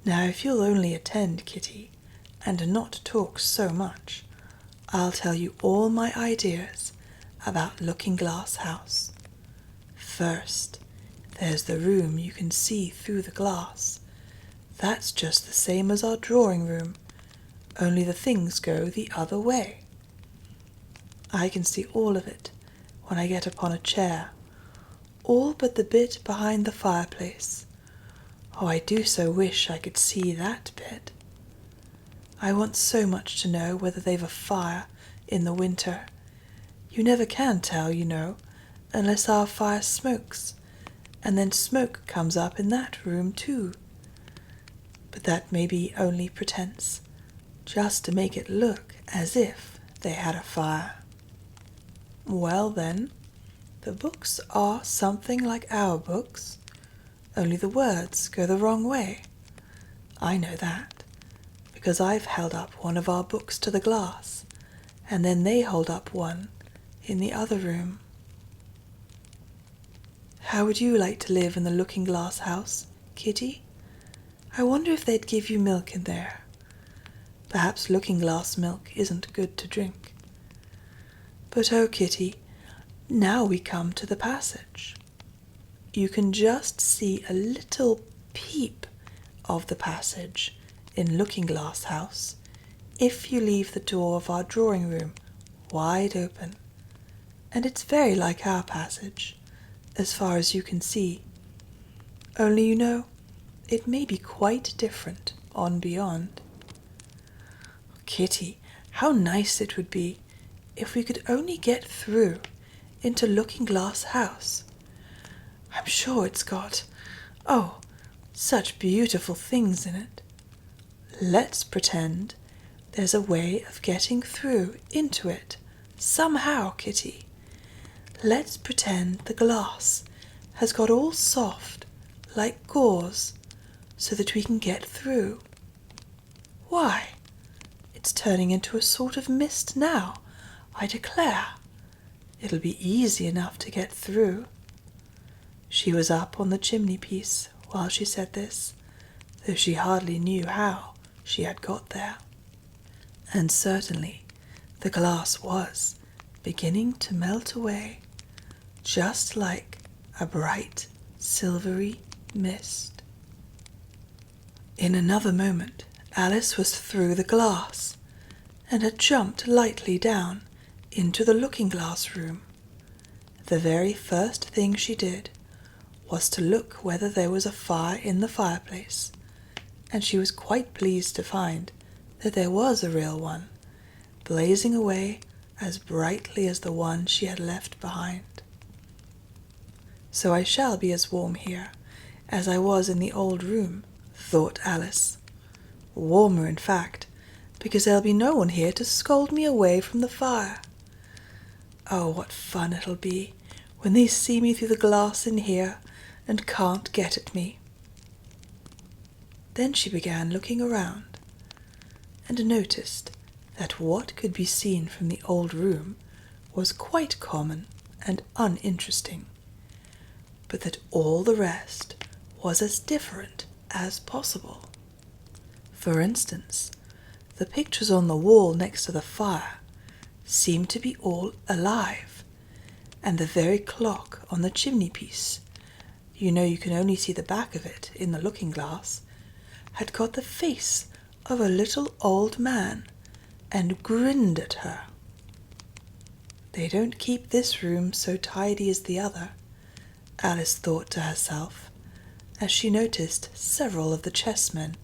Now if you'll only attend, Kitty, and not talk so much, I'll tell you all my ideas about Looking-Glass House. First, there's the room you can see through the glass. That's just the same as our drawing room, only the things go the other way. I can see all of it when I get upon a chair, all but the bit behind the fireplace. Oh, I do so wish I could see that bit. I want so much to know whether they've a fire in the winter. You never can tell, you know, unless our fire smokes, and then smoke comes up in that room too. But that may be only pretense, just to make it look as if they had a fire. Well then, the books are something like our books, only the words go the wrong way. I know that, because I've held up one of our books to the glass, and then they hold up one in the other room. How would you like to live in the Looking-Glass House, Kitty? I wonder if they'd give you milk in there. Perhaps looking-glass milk isn't good to drink. But oh, Kitty, now we come to the passage. You can just see a little peep of the passage in Looking-Glass House if you leave the door of our drawing room wide open. And it's very like our passage, as far as you can see. Only, you know, it may be quite different on beyond. Kitty, how nice it would be if we could only get through into Looking-Glass House. I'm sure it's got, oh, such beautiful things in it. Let's pretend there's a way of getting through into it somehow, Kitty. Let's pretend the glass has got all soft like gauze so that we can get through. Why, it's turning into a sort of mist now, I declare. It'll be easy enough to get through. She was up on the chimney-piece while she said this, though she hardly knew how she had got there. And certainly the glass was beginning to melt away, just like a bright silvery mist. In another moment Alice was through the glass, and had jumped lightly down into the looking-glass room. The very first thing she did was to look whether there was a fire in the fireplace, and she was quite pleased to find that there was a real one, blazing away as brightly as the one she had left behind. So I shall be as warm here as I was in the old room, thought Alice. Warmer, in fact, because there'll be no one here to scold me away from the fire. Oh, what fun it'll be when they see me through the glass in here and can't get at me. Then she began looking around, and noticed that what could be seen from the old room was quite common and uninteresting, but that all the rest was as different as possible. For instance, the pictures on the wall next to the fire seemed to be all alive, and the very clock on the chimney-piece, you know you can only see the back of it in the looking-glass, had got the face of a little old man and grinned at her. They don't keep this room so tidy as the other, Alice thought to herself, as she noticed several of the chessmen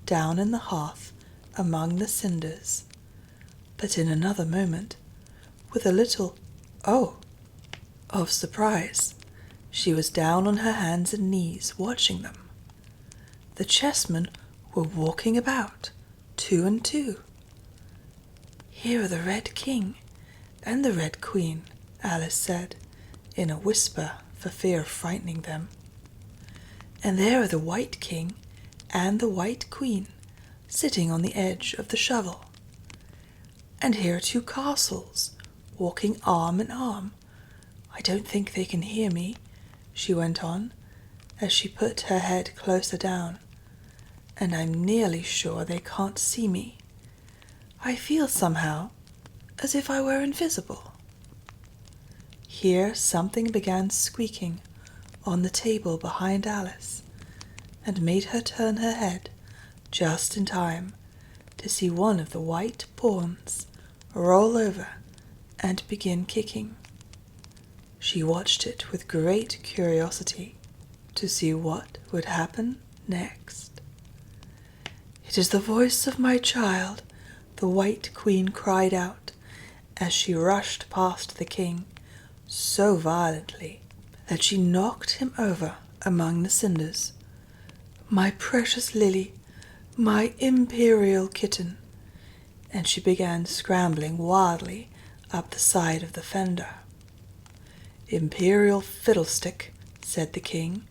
down in the hearth among the cinders. But in another moment, with a little "oh" of surprise, she was down on her hands and knees watching them. The chessmen were walking about, 2 and 2. "Here are the Red King and the Red Queen," Alice said, in a whisper for fear of frightening them. "And there are the White King and the White Queen, sitting on the edge of the shovel. And here are 2 castles, walking arm in arm. I don't think they can hear me," she went on, as she put her head closer down. and I'm nearly sure they can't see me. I feel somehow as if I were invisible." Here something began squeaking on the table behind Alice, and made her turn her head just in time to see one of the white pawns roll over and begin kicking. She watched it with great curiosity to see what would happen next. "It is the voice of my child," the White Queen cried out as she rushed past the king so violently that she knocked him over among the cinders. "My precious Lily, my imperial kitten," and she began scrambling wildly up the side of the fender. "Imperial fiddlestick," said the king,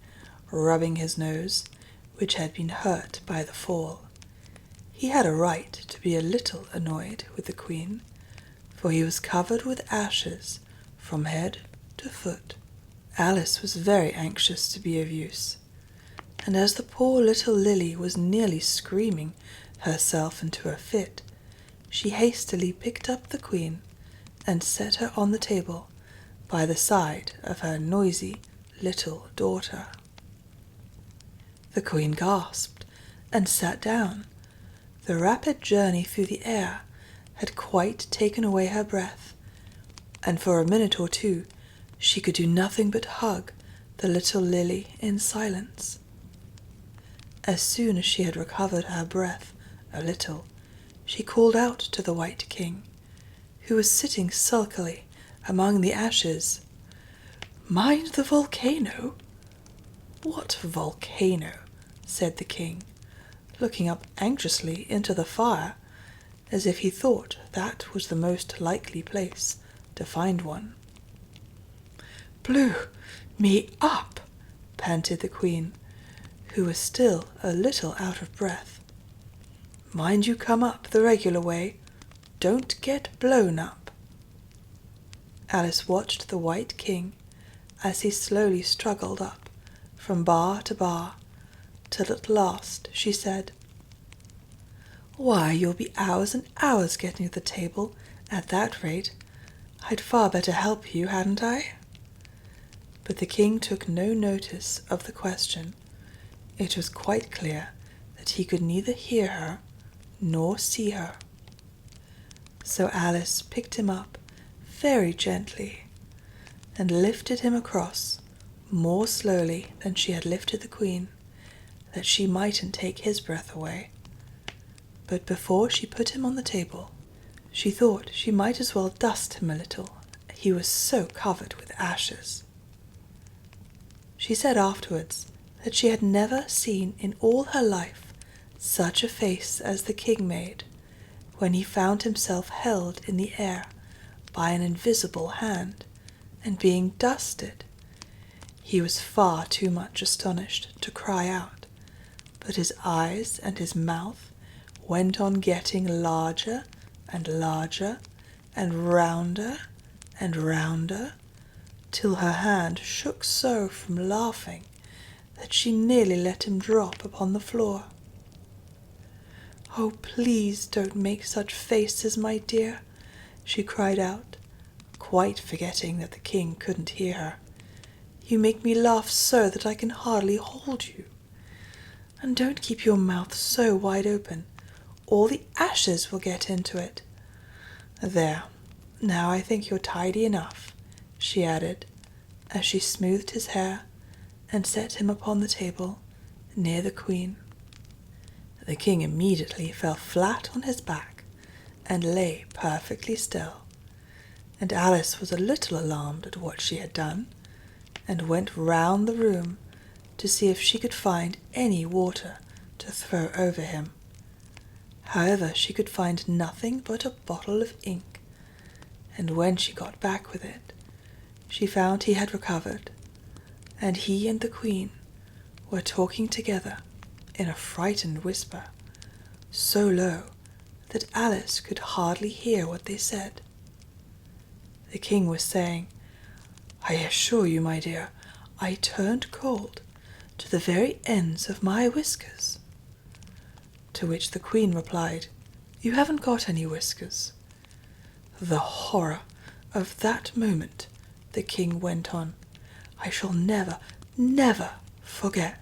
rubbing his nose, which had been hurt by the fall. He had a right to be a little annoyed with the queen, for he was covered with ashes from head to foot. Alice was very anxious to be of use, and as the poor little Lily was nearly screaming herself into a fit, she hastily picked up the queen and set her on the table by the side of her noisy little daughter. The queen gasped and sat down. The rapid journey through the air had quite taken away her breath, and for a minute or two she could do nothing but hug the little Lily in silence. As soon as she had recovered her breath a little, she called out to the White King, who was sitting sulkily among the ashes, "Mind the volcano?" "What volcano?" said the king, looking up anxiously into the fire, as if he thought that was the most likely place to find one. "Blew me up," panted the queen, who was still a little out of breath. "Mind you come up the regular way. Don't get blown up." Alice watched the White King as he slowly struggled up from bar to bar, till at last she said, "Why, you'll be hours and hours getting to the table at that rate. I'd far better help you, hadn't I?" But the king took no notice of the question. It was quite clear that he could neither hear her nor see her. So Alice picked him up very gently and lifted him across more slowly than she had lifted the queen, that she mightn't take his breath away. But before she put him on the table, she thought she might as well dust him a little. He was so covered with ashes. She said afterwards that she had never seen in all her life such a face as the king made when he found himself held in the air by an invisible hand and being dusted. He was far too much astonished to cry out, but his eyes and his mouth went on getting larger and larger and rounder, till her hand shook so from laughing that she nearly let him drop upon the floor. "Oh, please don't make such faces, my dear," she cried out, quite forgetting that the king couldn't hear her. "You make me laugh so that I can hardly hold you. And don't keep your mouth so wide open. All the ashes will get into it. There, now I think you're tidy enough," she added, as she smoothed his hair and set him upon the table near the queen. The king immediately fell flat on his back and lay perfectly still, and Alice was a little alarmed at what she had done, and went round the room to see if she could find any water to throw over him. However, she could find nothing but a bottle of ink, and when she got back with it, she found he had recovered, and he and the queen were talking together in a frightened whisper, so low that Alice could hardly hear what they said. The king was saying, "I assure you, my dear, I turned cold to the very ends of my whiskers." To which the Queen replied, "You haven't got any whiskers." The horror of that moment, the King went on, I shall never, never forget.